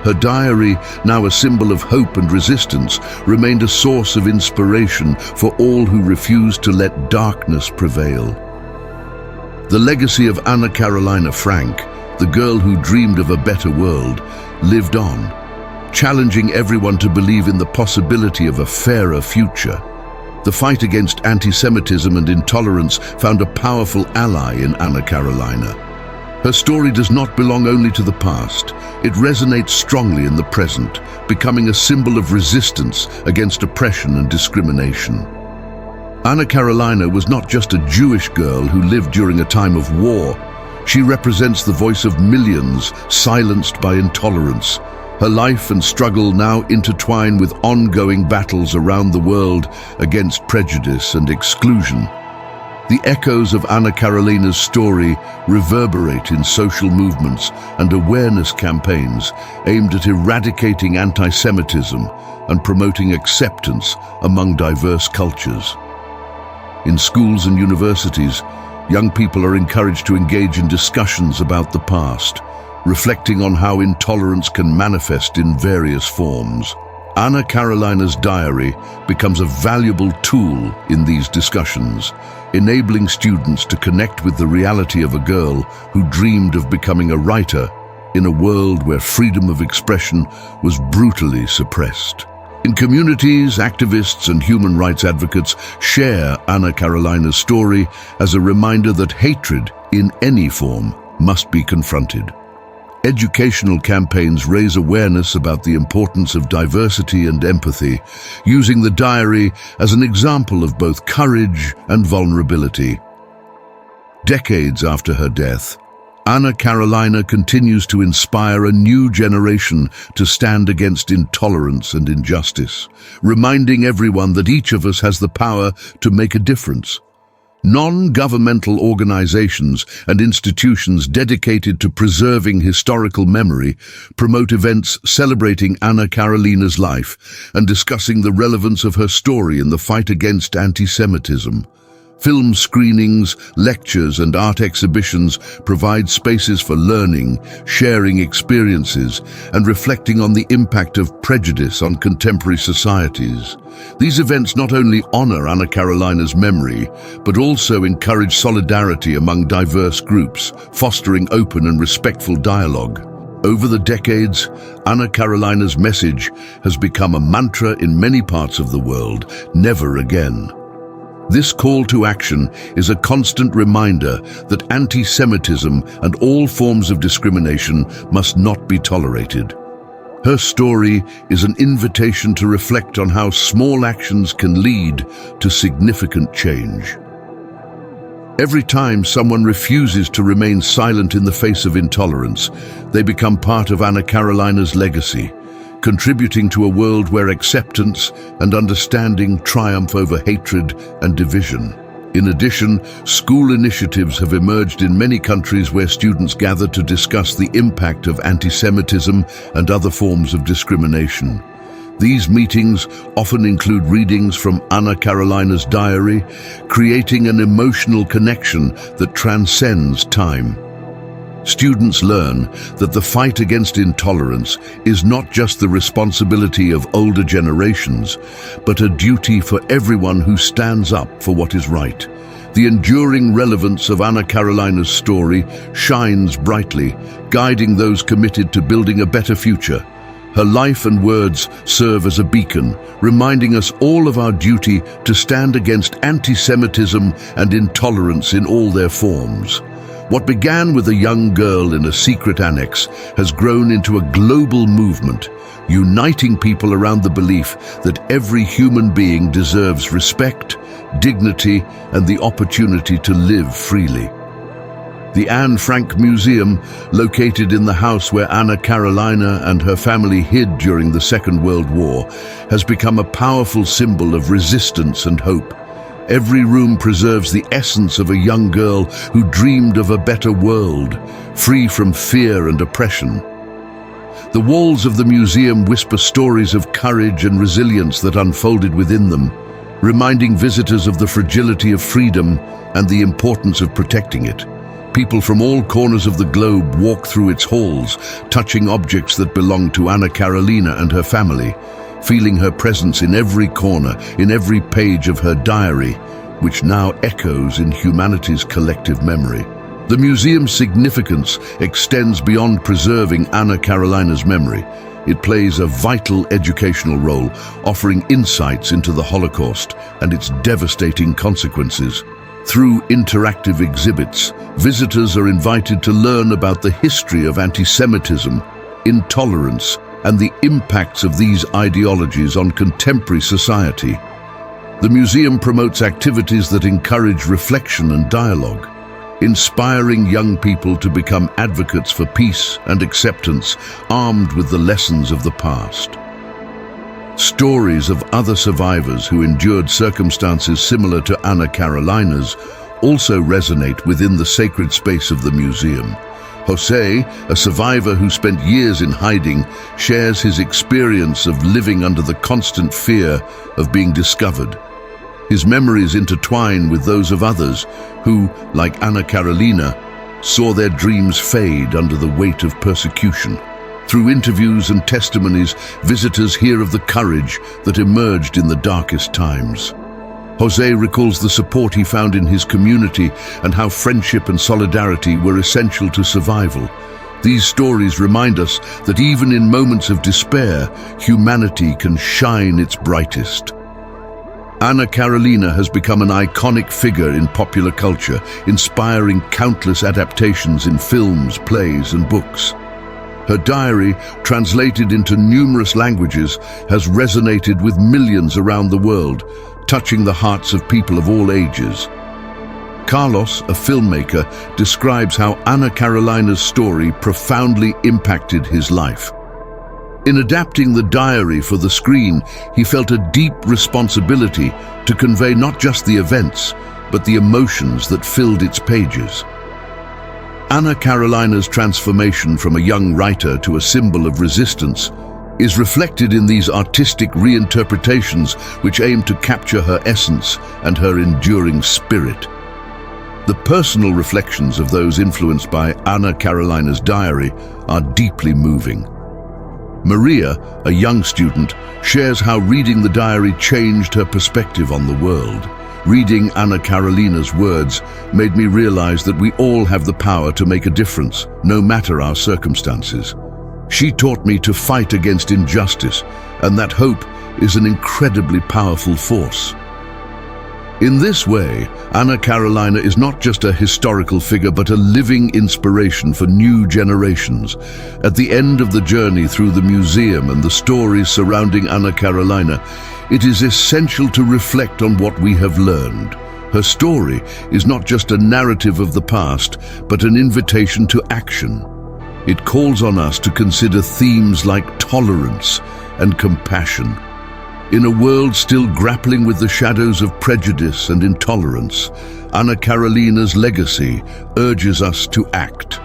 Her diary, now a symbol of hope and resistance, remained a source of inspiration for all who refused to let darkness prevail. The legacy of Anna Carolina Frank, the girl who dreamed of a better world, lived on, challenging everyone to believe in the possibility of a fairer future. The fight against anti-Semitism and intolerance found a powerful ally in Anna Carolina. Her story does not belong only to the past. It resonates strongly in the present, becoming a symbol of resistance against oppression and discrimination. Anna Carolina was not just a Jewish girl who lived during a time of war. She represents the voice of millions silenced by intolerance. Her life and struggle now intertwine with ongoing battles around the world against prejudice and exclusion. The echoes of Anna Carolina's story reverberate in social movements and awareness campaigns aimed at eradicating anti-Semitism and promoting acceptance among diverse cultures. In schools and universities, young people are encouraged to engage in discussions about the past, reflecting on how intolerance can manifest in various forms. Anna Carolina's diary becomes a valuable tool in these discussions, enabling students to connect with the reality of a girl who dreamed of becoming a writer in a world where freedom of expression was brutally suppressed. In communities, activists and human rights advocates share Anna Carolina's story as a reminder that hatred, in any form, must be confronted. Educational campaigns raise awareness about the importance of diversity and empathy, using the diary as an example of both courage and vulnerability. Decades after her death, Anna Carolina continues to inspire a new generation to stand against intolerance and injustice, reminding everyone that each of us has the power to make a difference. Non-governmental organizations and institutions dedicated to preserving historical memory promote events celebrating Anna Carolina's life and discussing the relevance of her story in the fight against anti-Semitism. Film screenings, lectures, and art exhibitions provide spaces for learning, sharing experiences, and reflecting on the impact of prejudice on contemporary societies. These events not only honor Anna Carolina's memory, but also encourage solidarity among diverse groups, fostering open and respectful dialogue. Over the decades, Anna Carolina's message has become a mantra in many parts of the world: never again. This call to action is a constant reminder that anti-Semitism and all forms of discrimination must not be tolerated. Her story is an invitation to reflect on how small actions can lead to significant change. Every time someone refuses to remain silent in the face of intolerance, they become part of Anna Carolina's legacy, contributing to a world where acceptance and understanding triumph over hatred and division. In addition, school initiatives have emerged in many countries where students gather to discuss the impact of anti-Semitism and other forms of discrimination. These meetings often include readings from Anna Carolina's diary, creating an emotional connection that transcends time. Students learn that the fight against intolerance is not just the responsibility of older generations, but a duty for everyone who stands up for what is right. The enduring relevance of Anna Carolina's story shines brightly, guiding those committed to building a better future. Her life and words serve as a beacon, reminding us all of our duty to stand against anti-Semitism and intolerance in all their forms. What began with a young girl in a secret annex has grown into a global movement, uniting people around the belief that every human being deserves respect, dignity, and the opportunity to live freely. The Anne Frank Museum, located in the house where Anna Carolina and her family hid during the Second World War, has become a powerful symbol of resistance and hope. Every room preserves the essence of a young girl who dreamed of a better world, free from fear and oppression. The walls of the museum whisper stories of courage and resilience that unfolded within them, reminding visitors of the fragility of freedom and the importance of protecting it. People from all corners of the globe walk through its halls, touching objects that belong to Anna Karolina and her family, feeling her presence in every corner, in every page of her diary, which now echoes in humanity's collective memory. The museum's significance extends beyond preserving Anna Karolina's memory. It plays a vital educational role, offering insights into the Holocaust and its devastating consequences. Through interactive exhibits, visitors are invited to learn about the history of anti-Semitism, intolerance, and the impacts of these ideologies on contemporary society. The museum promotes activities that encourage reflection and dialogue, inspiring young people to become advocates for peace and acceptance, armed with the lessons of the past. Stories of other survivors who endured circumstances similar to Anna Karolina's also resonate within the sacred space of the museum. Jose, a survivor who spent years in hiding, shares his experience of living under the constant fear of being discovered. His memories intertwine with those of others who, like Anna Karolina, saw their dreams fade under the weight of persecution. Through interviews and testimonies, visitors hear of the courage that emerged in the darkest times. Jose recalls the support he found in his community and how friendship and solidarity were essential to survival. These stories remind us that even in moments of despair, humanity can shine its brightest. Anna Karolina has become an iconic figure in popular culture, inspiring countless adaptations in films, plays, and books. Her diary, translated into numerous languages, has resonated with millions around the world, touching the hearts of people of all ages. Carlos, a filmmaker, describes how Anna Karolina's story profoundly impacted his life. In adapting the diary for the screen, he felt a deep responsibility to convey not just the events, but the emotions that filled its pages. Anna Karolina's transformation from a young writer to a symbol of resistance is reflected in these artistic reinterpretations which aim to capture her essence and her enduring spirit. The personal reflections of those influenced by Anna Karolina's diary are deeply moving. Maria, a young student, shares how reading the diary changed her perspective on the world. Reading Anna Karolina's words made me realize that we all have the power to make a difference, no matter our circumstances. She taught me to fight against injustice, and that hope is an incredibly powerful force. In this way, Anna Karolina is not just a historical figure but a living inspiration for new generations. At the end of the journey through the museum and the stories surrounding Anna Karolina, it is essential to reflect on what we have learned. Her story is not just a narrative of the past, but an invitation to action. It calls on us to consider themes like tolerance and compassion. In a world still grappling with the shadows of prejudice and intolerance, Anna Karolina's legacy urges us to act.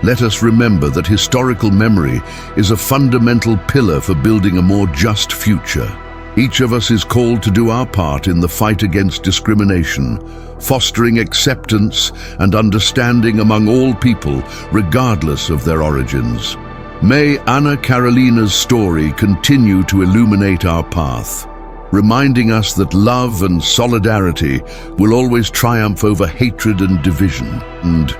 Let us remember that historical memory is a fundamental pillar for building a more just future. Each of us is called to do our part in the fight against discrimination, fostering acceptance and understanding among all people, regardless of their origins. May Anna Karolina's story continue to illuminate our path, reminding us that love and solidarity will always triumph over hatred and division. And